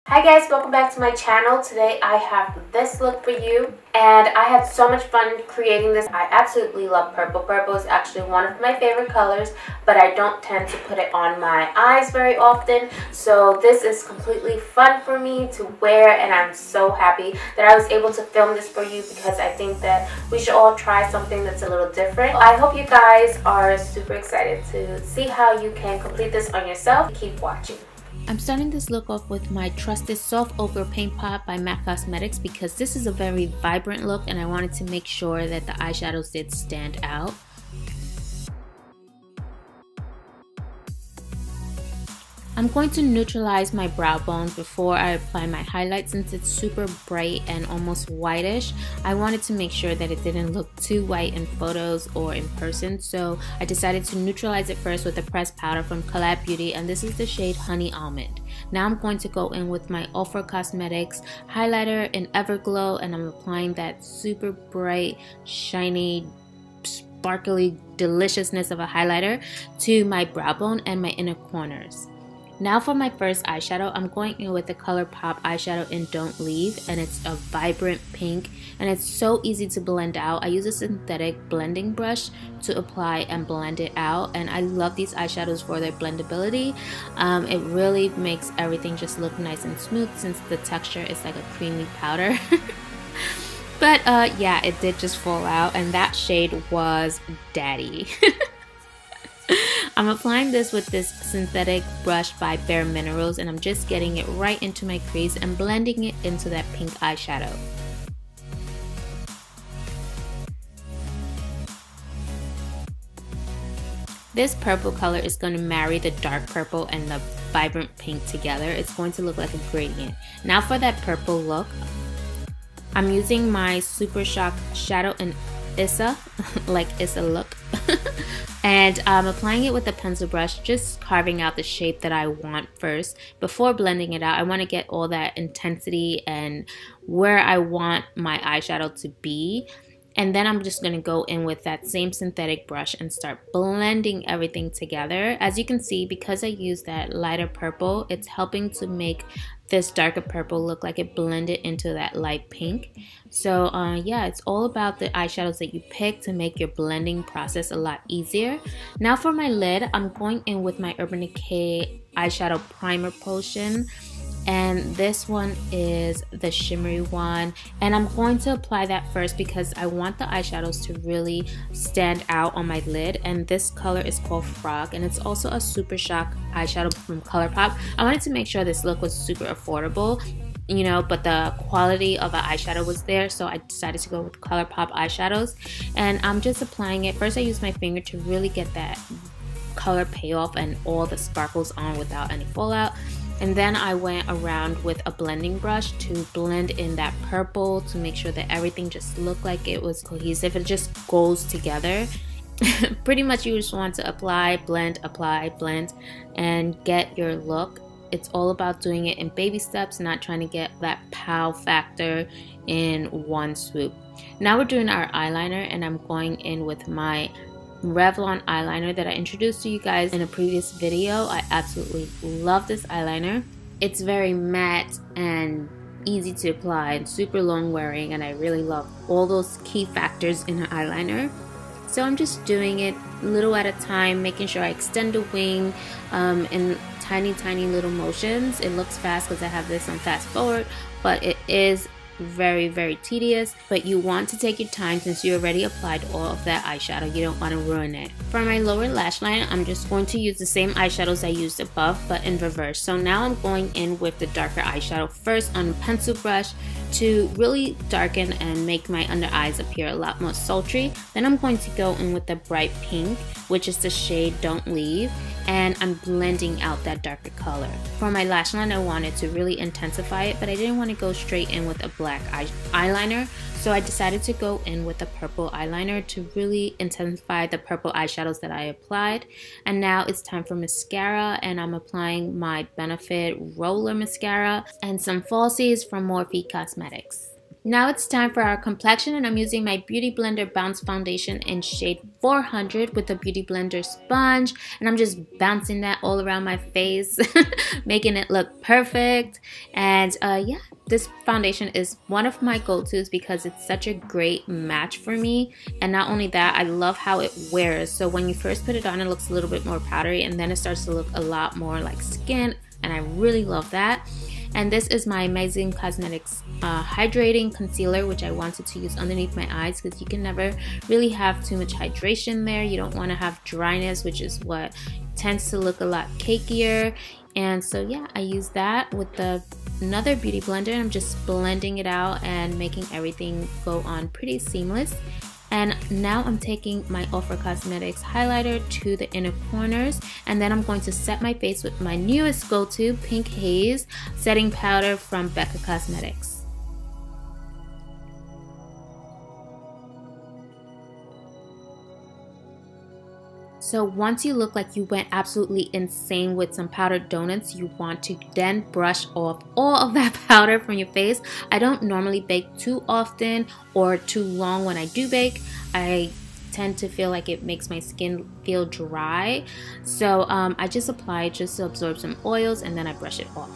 Hi guys, welcome back to my channel. Today I have this look for you and I had so much fun creating this. I absolutely love purple. Purple is actually one of my favorite colors, but I don't tend to put it on my eyes very often. So this is completely fun for me to wear and I'm so happy that I was able to film this for you because I think that we should all try something that's a little different. I hope you guys are super excited to see how you can complete this on yourself. Keep watching. I'm starting this look off with my trusted soft ochre paint pot by MAC Cosmetics because this is a very vibrant look and I wanted to make sure that the eyeshadows did stand out. I'm going to neutralize my brow bone before I apply my highlight. Since it's super bright and almost whitish, I wanted to make sure that it didn't look too white in photos or in person, so I decided to neutralize it first with a pressed powder from Collab Beauty, and this is the shade Honey Almond. Now I'm going to go in with my Ofra Cosmetics highlighter in Everglow, and I'm applying that super bright, shiny, sparkly deliciousness of a highlighter to my brow bone and my inner corners. Now for my first eyeshadow, I'm going in with the ColourPop eyeshadow in Don't Leave, and it's a vibrant pink and it's so easy to blend out. I use a synthetic blending brush to apply and blend it out, and I love these eyeshadows for their blendability. It really makes everything just look nice and smooth since the texture is like a creamy powder. But yeah, it did just fall out, and that shade was Daddy. I'm applying this with this synthetic brush by Bare Minerals, and I'm just getting it right into my crease and blending it into that pink eyeshadow. This purple color is going to marry the dark purple and the vibrant pink together. It's going to look like a gradient. Now for that purple look, I'm using my Super Shock Shadow in Issa, like Issa look. And I'm applying it with a pencil brush, just carving out the shape that I want first. Before blending it out, I want to get all that intensity and where I want my eyeshadow to be. And then I'm just going to go in with that same synthetic brush and start blending everything together. As you can see, because I use that lighter purple, it's helping to make this darker purple look like it blended into that light pink. So yeah, it's all about the eyeshadows that you pick to make your blending process a lot easier. Now for my lid, I'm going in with my Urban Decay eyeshadow primer potion. And this one is the shimmery one, and I'm going to apply that first because I want the eyeshadows to really stand out on my lid. And this color is called Frog, and it's also a Super Shock eyeshadow from ColourPop. I wanted to make sure this look was super affordable, you know, but the quality of the eyeshadow was there, so I decided to go with ColourPop eyeshadows. And I'm just applying it. First I use my finger to really get that color payoff and all the sparkles on without any fallout. And then I went around with a blending brush to blend in that purple to make sure that everything just looked like it was cohesive. It just goes together. Pretty much you just want to apply, blend, and get your look. It's all about doing it in baby steps, not trying to get that pow factor in one swoop. Now we're doing our eyeliner, and I'm going in with my Revlon eyeliner that I introduced to you guys in a previous video. I absolutely love this eyeliner. It's very matte and easy to apply and super long wearing, and I really love all those key factors in an eyeliner. So I'm just doing it little at a time, making sure I extend the wing in tiny little motions. It looks fast because I have this on fast forward, but it is very tedious. But you want to take your time since you already applied all of that eyeshadow. You don't want to ruin it. For my lower lash line, I'm just going to use the same eyeshadows I used above but in reverse. So now I'm going in with the darker eyeshadow first on a pencil brush to really darken and make my under eyes appear a lot more sultry. Then I'm going to go in with the bright pink, which is the shade Don't Leave, and I'm blending out that darker color. For my lash line, I wanted to really intensify it, but I didn't want to go straight in with a black eyeliner, so I decided to go in with a purple eyeliner to really intensify the purple eyeshadows that I applied. And now it's time for mascara, and I'm applying my Benefit Roller Mascara and some falsies from Morphe Cosmetics. Now it's time for our complexion, and I'm using my Beauty Blender Bounce Foundation in shade 400 with the Beauty Blender sponge, and I'm just bouncing that all around my face, making it look perfect. And yeah, this foundation is one of my go-tos because it's such a great match for me. And not only that, I love how it wears. So when you first put it on, it looks a little bit more powdery, and then it starts to look a lot more like skin, and I really love that. And this is my Amazing Cosmetics hydrating concealer, which I wanted to use underneath my eyes because you can never really have too much hydration there. You don't want to have dryness, which is what tends to look a lot cakier. And so yeah, I use that with another beauty blender, and I'm just blending it out and making everything go on pretty seamless. And now I'm taking my Ofra Cosmetics highlighter to the inner corners, and then I'm going to set my face with my newest go-to, Pink Haze setting powder from Becca Cosmetics. So once you look like you went absolutely insane with some powdered donuts, you want to then brush off all of that powder from your face. I don't normally bake too often or too long when I do bake. I tend to feel like it makes my skin feel dry. So I just apply it just to absorb some oils, and then I brush it off.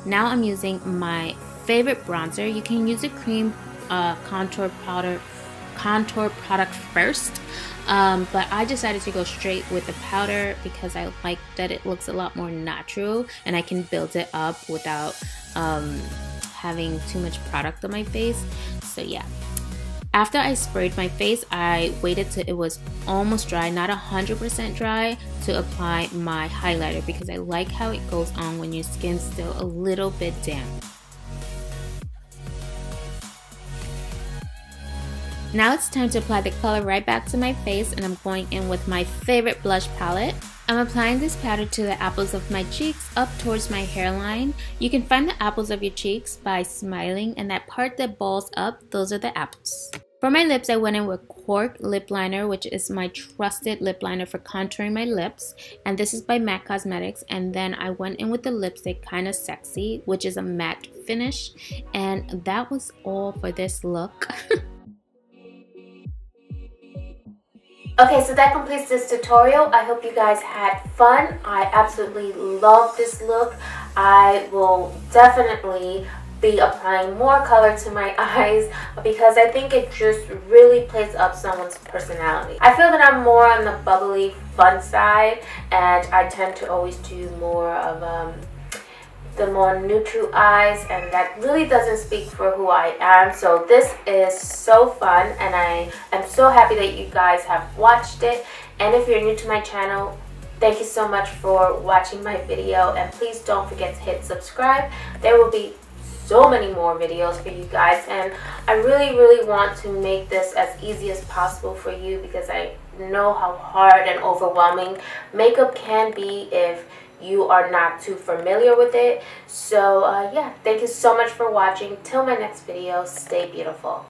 Now I'm using my favorite bronzer. You can use a cream contour product first. But I decided to go straight with the powder because I like that it looks a lot more natural, and I can build it up without having too much product on my face. So yeah, after I sprayed my face, I waited till it was almost dry, not 100% dry, to apply my highlighter because I like how it goes on when your skin's still a little bit damp. Now it's time to apply the color right back to my face, and I'm going in with my favorite blush palette. I'm applying this powder to the apples of my cheeks up towards my hairline. You can find the apples of your cheeks by smiling, and that part that balls up, those are the apples. For my lips, I went in with Cork Lip Liner, which is my trusted lip liner for contouring my lips. And this is by MAC Cosmetics. And then I went in with the lipstick Kinda Sexy, which is a matte finish. And that was all for this look. Okay, so that completes this tutorial. I hope you guys had fun. I absolutely love this look. I will definitely be applying more color to my eyes because I think it just really plays up someone's personality. I feel that I'm more on the bubbly, fun side, and I tend to always do more of the more neutral eyes, and that really doesn't speak for who I am. So this is so fun, and I am so happy that you guys have watched it. And if you're new to my channel, thank you so much for watching my video, and please don't forget to hit subscribe. There will be so many more videos for you guys, and I really want to make this as easy as possible for you because I know how hard and overwhelming makeup can be if you are not too familiar with it. So yeah, thank you so much for watching. Till my next video, stay beautiful.